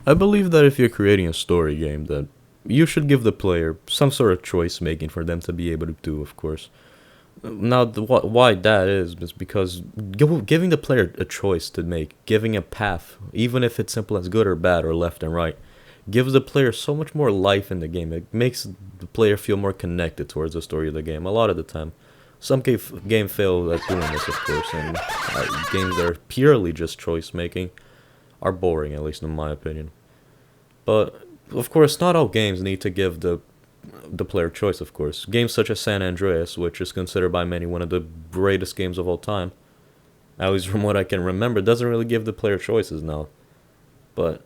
I believe that if you're creating a story game, that you should give the player some sort of choice making for them to be able to do, of course. Now, why that is because giving the player a choice to make, giving a path, even if it's simple as good or bad or left and right, gives the player so much more life in the game. It makes the player feel more connected towards the story of the game a lot of the time. Some game fail at doing this, of course, and games that are purely just choice making are boring, at least in my opinion. But of course, not all games need to give the player choice. Of course, games such as San Andreas, which is considered by many one of the greatest games of all time, at least from what I can remember, doesn't really give the player choices now. But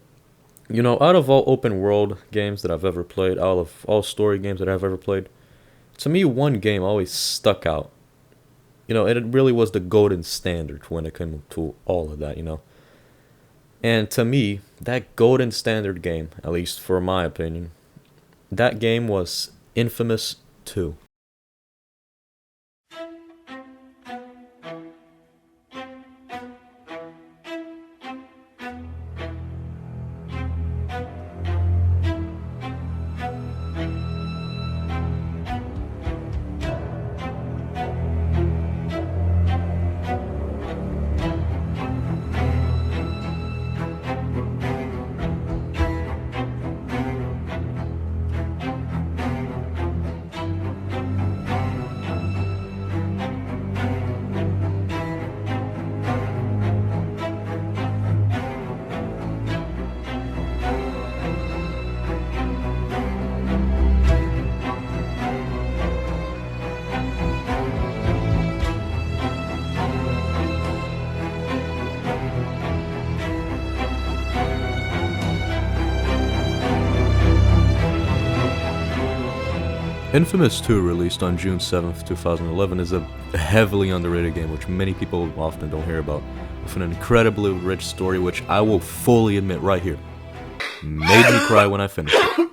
out of all open world games that I've ever played, out of all story games that I've ever played, to me, one game always stuck out. It really was the golden standard when it came to all of that, And to me, that golden standard game, at least for my opinion, that game was Infamous 2. Infamous 2, released on June 7th, 2011, is a heavily underrated game which many people often don't hear about, with an incredibly rich story which I will fully admit right here, made me cry when I finished it.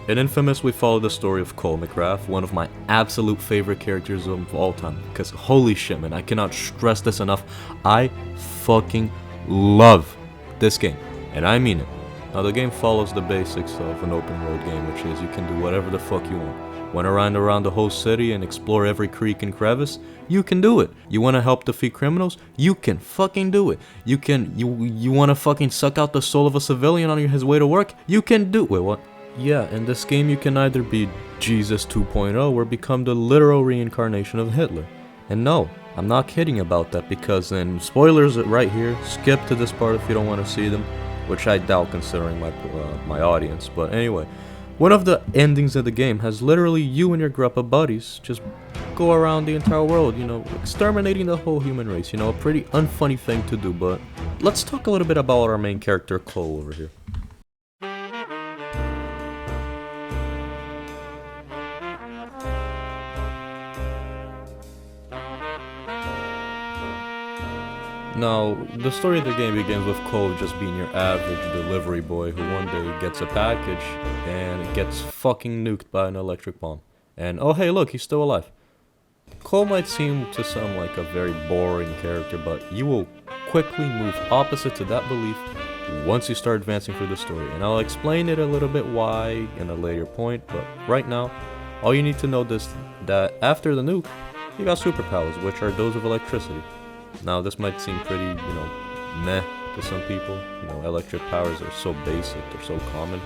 In Infamous, we follow the story of Cole McGrath, one of my absolute favorite characters of all time, because holy shit man, I cannot stress this enough, I fucking love this game, and I mean it. Now the game follows the basics of an open world game, which is you can do whatever the fuck you want. Want to run around the whole city and explore every creek and crevice? You can do it. You want to help defeat criminals? You can fucking do it. You want to fucking suck out the soul of a civilian on his way to work? You can do it. Wait, what? Yeah, in this game you can either be Jesus 2.0 or become the literal reincarnation of Hitler. And no, I'm not kidding about that, because in spoilers right here, skip to this part if you don't want to see them, which I doubt considering my audience, but anyway. One of the endings of the game has literally you and your group of buddies just go around the entire world, exterminating the whole human race, a pretty unfunny thing to do, but let's talk a little bit about our main character, Cole, over here. Now, the story of the game begins with Cole just being your average delivery boy who one day gets a package and gets fucking nuked by an electric bomb. And oh hey look, he's still alive. Cole might seem to some like a very boring character, but you will quickly move opposite to that belief once you start advancing through the story. And I'll explain it a little bit why in a later point, but right now, all you need to know is that after the nuke, you got superpowers, which are those of electricity. Now, this might seem pretty, meh to some people. Electric powers are so basic, they're so common.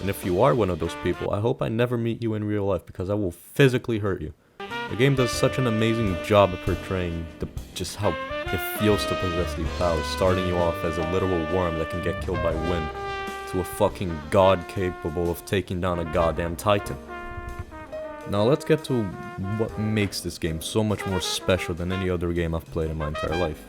And if you are one of those people, I hope I never meet you in real life, because I will physically hurt you. The game does such an amazing job of portraying just how it feels to possess these powers, starting you off as a literal worm that can get killed by wind, to a fucking god capable of taking down a goddamn titan. Now let's get to what makes this game so much more special than any other game I've played in my entire life.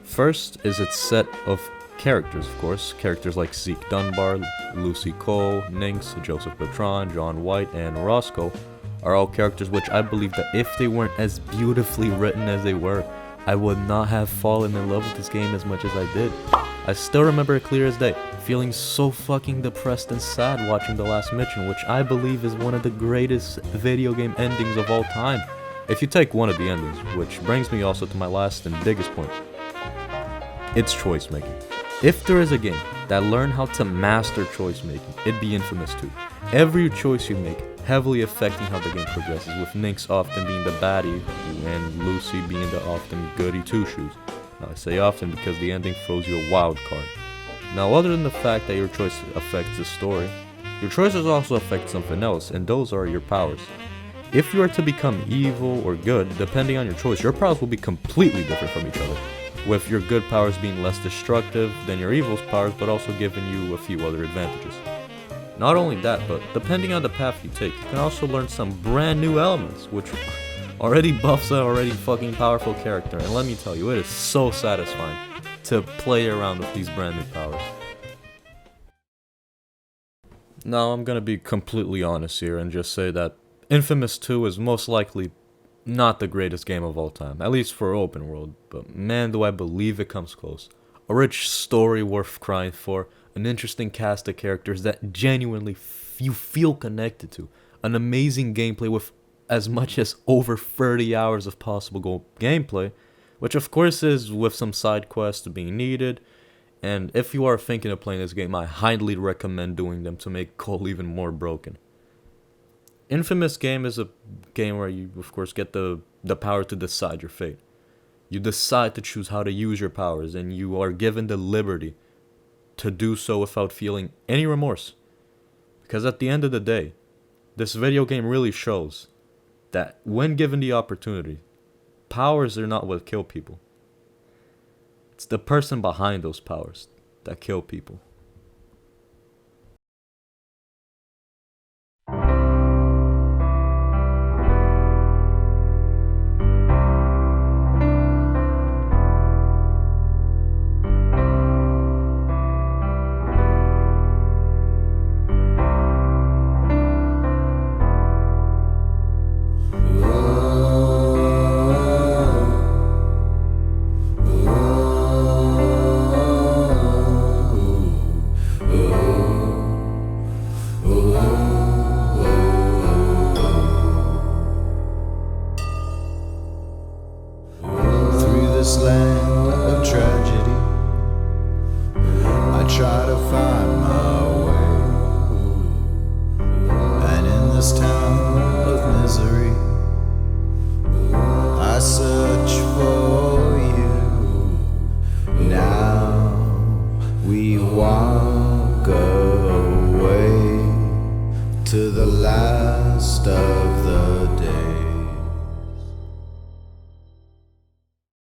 First is its set of characters, of course. Characters like Zeke Dunbar, Lucy Cole, Nynx, Joseph Bertrand, John White, and Roscoe are all characters which I believe that if they weren't as beautifully written as they were, I would not have fallen in love with this game as much as I did. I still remember it clear as day, feeling so fucking depressed and sad watching the last mission, which I believe is one of the greatest video game endings of all time. If you take one of the endings, which brings me also to my last and biggest point, it's choice making. If there is a game that learned how to master choice making, it'd be Infamous 2. Every choice you make heavily affecting how the game progresses, with Nix often being the baddie and Lucy being the often goody two-shoes. Now I say often because the ending throws you a wild card. Now other than the fact that your choice affects the story, your choices also affect something else, and those are your powers. If you are to become evil or good, depending on your choice, your powers will be completely different from each other, with your good powers being less destructive than your evil's powers, but also giving you a few other advantages. Not only that, but depending on the path you take, you can also learn some brand new elements, which already buffs an already fucking powerful character, and let me tell you, it is so satisfying to play around with these brand new powers. Now, I'm gonna be completely honest here and just say that Infamous 2 is most likely not the greatest game of all time, at least for open world, but man do I believe it comes close. A rich story worth crying for, an interesting cast of characters that genuinely you feel connected to, an amazing gameplay with as much as over 30 hours of possible gameplay, which of course is with some side quests being needed, and if you are thinking of playing this game, I highly recommend doing them to make Cole even more broken. Infamous game is a game where you, of course, get the power to decide your fate. You decide to choose how to use your powers, and you are given the liberty to do so without feeling any remorse. Because at the end of the day, this video game really shows that when given the opportunity, powers are not what kill people. It's the person behind those powers that kill people. This land of tragedy, I try to find my way, and in this town of misery, I search for you. Now we walk away to the last of